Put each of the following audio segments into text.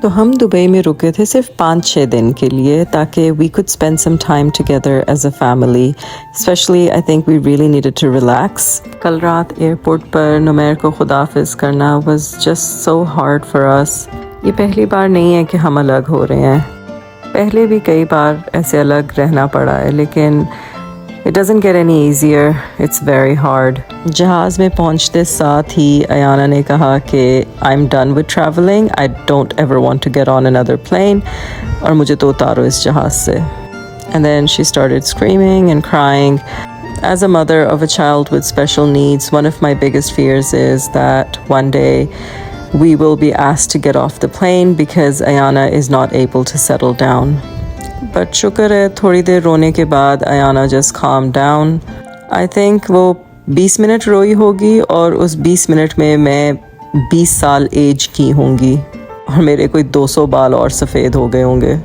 तो हम दुबई में रुके थे सिर्फ 5-6 दिन के लिए ताकि we could spend some time together as a family. Specially I think we really needed to relax. कल रात एयरपोर्ट पर नुमैर को खुदाफिज करना was just so hard for us. ये पहली बार नहीं है कि हम अलग हो रहे हैं, पहले भी कई बार ऐसे अलग रहना पड़ा है, लेकिन It doesn't get any easier. It's very hard. जहाज़ में पहुंचते साथ ही अयाना ने कहा कि I'm done with traveling. I don't ever want to get on another plane. और मुझे तो उतारो इस जहाज़ से. And then she started screaming and crying. As a mother of a child with special needs, one of my biggest fears is that one day we will be asked to get off the plane because Ayana is not able to settle down. But शुक्र है थोड़ी देर रोने के बाद Ayana just calm down. I think वो 20 minute रोई होगी और उस 20 मिनट में मैं 20 साल एज की होंगी और मेरे कोई 200 बाल और सफ़ेद हो गए होंगे.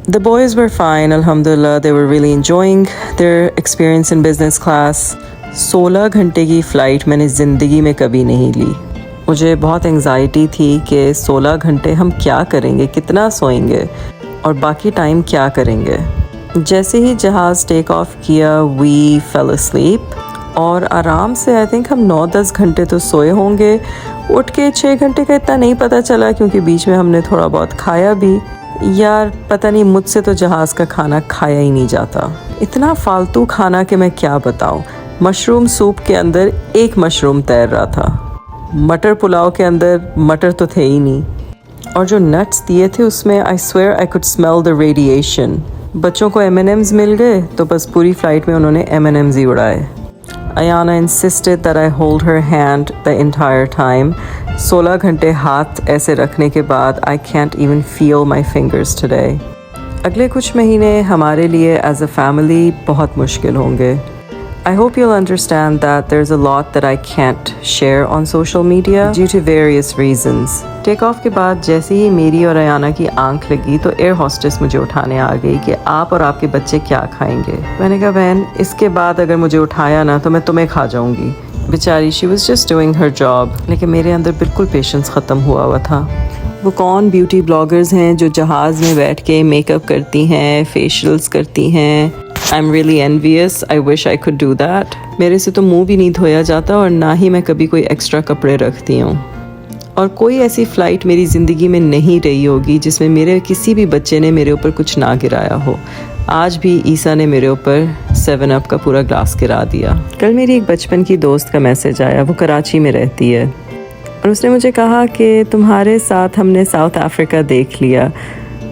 The boys were fine, alhamdulillah. They were really enjoying their experience in business class. 16 घंटे की फ़्लाइट मैंने ज़िंदगी में कभी नहीं ली. मुझे बहुत एंग्जाइटी थी कि 16 घंटे हम क्या करेंगे, कितना सोएंगे और बाकी टाइम क्या करेंगे. जैसे ही जहाज़ टेक ऑफ किया वी फेल अस्लीप और आराम से आई थिंक हम 9-10 घंटे तो सोए होंगे. उठ के 6 घंटे का इतना नहीं पता चला क्योंकि बीच में हमने थोड़ा बहुत खाया भी. यार पता नहीं, मुझसे तो जहाज़ का खाना खाया ही नहीं जाता. इतना फालतू खाना कि मैं क्या बताऊँ. मशरूम सूप के अंदर एक मशरूम तैर रहा था, मटर पुलाव के अंदर मटर तो थे ही नहीं, और जो नट्स दिए थे उसमें I swear I could smell the radiation. बच्चों को M&Ms मिल गए तो बस पूरी फ्लाइट में उन्होंने M&Ms ही उड़ाए. Ayana insisted that I hold her hand the entire time. 16 घंटे हाथ ऐसे रखने के बाद I can't even feel my fingers today. अगले कुछ महीने हमारे लिए एज अ फैमिली बहुत मुश्किल होंगे. I hope you'll understand that there's a lot that I can't share on social media due to various reasons. Take off के बाद जैसे ही मेरी और अयाना की आंख लगी तो एयर होस्टेस मुझे उठाने आ गई कि आप और आपके बच्चे क्या खाएंगे. मैंने कहा बहन इसके बाद अगर मुझे उठाया ना तो मैं तुम्हें खा जाऊंगी. बेचारी she was just doing her job. लेकिन मेरे अंदर बिल्कुल पेशेंस ख़त्म हुआ था. वो कौन ब्यूटी ब्लॉगर्स हैं जो जहाज़ में बैठ के मेकअप करती हैं, फेशियल्स करती हैं. I'm really envious. I wish I could do that. मेरे से तो मुंह भी नहीं धोया जाता और ना ही मैं कभी कोई एक्स्ट्रा कपड़े रखती हूँ. और कोई ऐसी फ़्लाइट मेरी ज़िंदगी में नहीं रही होगी जिसमें मेरे किसी भी बच्चे ने मेरे ऊपर कुछ ना गिराया हो. आज भी ईसा ने मेरे ऊपर 7 अप का पूरा ग्लास गिरा दिया. कल मेरी एक बचपन की दोस्त का मैसेज आया. वो कराची में रहती है और उसने मुझे कहा कि तुम्हारे साथ हमने साउथ अफ्रीका देख लिया.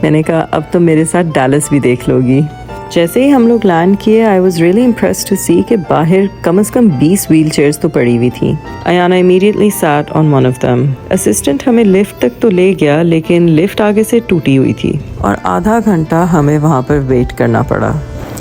मैंने कहा अब तो मेरे साथ डैलस भी देख लोगी. जैसे ही हम लोग लैंड किए I was really impressed to see कि बाहर कम से कम 20 व्हील चेयर्स तो पड़ी हुई थी. Ayana immediately sat on one of them. Assistant हमें लिफ्ट तक तो ले गया लेकिन लिफ्ट आगे से टूटी हुई थी और आधा घंटा हमें वहाँ पर वेट करना पड़ा.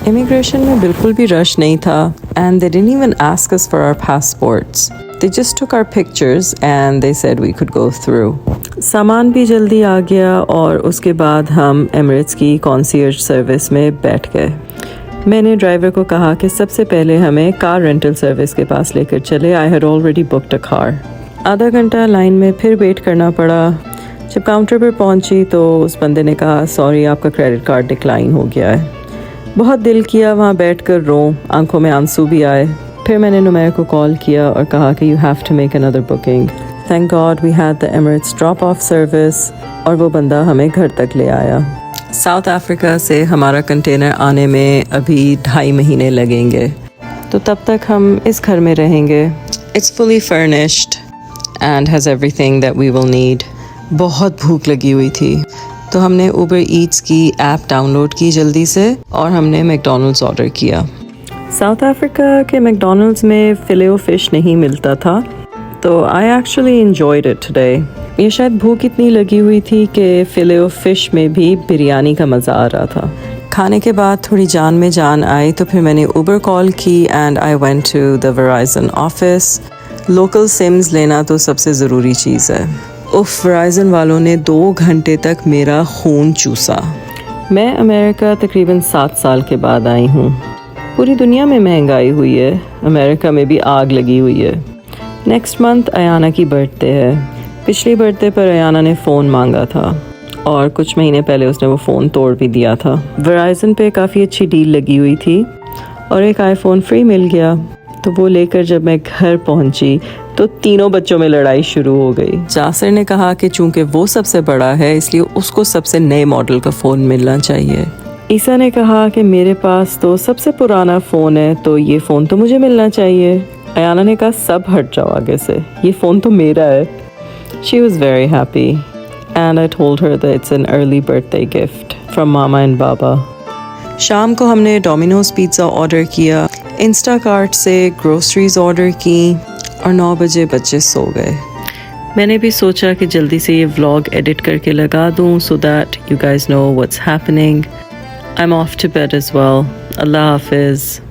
इमिग्रेशन में बिल्कुल भी रश नहीं था and they didn't even ask us for our passports. They just took our pictures and they said we could go through. सामान भी जल्दी आ गया और उसके बाद हम एमिरेट्स की कॉन्सियर्ज सर्विस में बैठ गए. मैंने ड्राइवर को कहा कि सबसे पहले हमें कार रेंटल सर्विस के पास लेकर चले. I had already booked a car. आधा घंटा लाइन में फिर वेट करना पड़ा. जब काउंटर पर पहुंची तो उस बंदे ने कहा सॉरी आपका क्रेडिट कार्ड डिक्लाइन हो गया है. बहुत दिल किया वहाँ बैठ कर रो, आंखों में आंसू भी आए. फिर मैंने नुमैर को कॉल किया और कहा कि you have to make another booking. Thank God we had the Emirates drop off service और वो बंदा हमें घर तक ले आया. साउथ अफ्रीका से हमारा कंटेनर आने में अभी 2.5 महीने लगेंगे तो तब तक हम इस घर में रहेंगे. It's fully furnished and has everything that we will need. बहुत भूख लगी हुई थी तो हमने उबर ईट्स की ऐप डाउनलोड की जल्दी से और हमने मैकडॉनल्ड्स ऑर्डर किया. साउथ अफ्रीका के मैकडॉनल्ड्स में फिले ऑफ फिश नहीं मिलता था तो I actually enjoyed it today. ये शायद भूख इतनी लगी हुई थी कि फिले ऑफ फिश में भी बिरयानी का मज़ा आ रहा था. खाने के बाद थोड़ी जान में जान आई तो फिर मैंने उबर कॉल की and I went to the Verizon office. Local SIMs लेना तो सबसे ज़रूरी चीज़ है. उफ, वेराइजन वालों ने 2 घंटे तक मेरा खून चूसा. मैं अमेरिका तकरीबन 7 साल के बाद आई हूँ. पूरी दुनिया में महंगाई हुई है, अमेरिका में भी आग लगी हुई है. नेक्स्ट मंथ अयाना की बर्थडे है. पिछली बर्थडे पर अयाना ने फ़ोन मांगा था और कुछ महीने पहले उसने वो फ़ोन तोड़ भी दिया था। वेराइजन पे काफ़ी अच्छी डील लगी हुई थी और एक आईफोन फ्री मिल गया। तो वो लेकर जब मैं घर पहुंची तो तीनों बच्चों में लड़ाई शुरू हो गई। जासिर ने कहा कि चूंकि वो सबसे बड़ा है इसलिए उसको सबसे नए मॉडल का फ़ोन मिलना चाहिए। ईसा ने कहा कि मेरे पास तो सबसे पुराना फ़ोन है तो ये फ़ोन तो मुझे मिलना चाहिए। अयाना ने कहा सब हट जाओ आगे से, ये फ़ोन तो मेरा है। She was very happy and I told her that it's an early birthday gift from Mama and Baba. शाम को हमने डोमिनोज पिज़्ज़ा ऑर्डर किया, इंस्टाकार्ट से ग्रोसरीज ऑर्डर की और 9 बजे बच्चे सो गए। मैंने भी सोचा कि जल्दी से ये व्लॉग एडिट करके लगा दूँ so that you guys know what's happening. I'm off to bed as well. Allah Hafiz.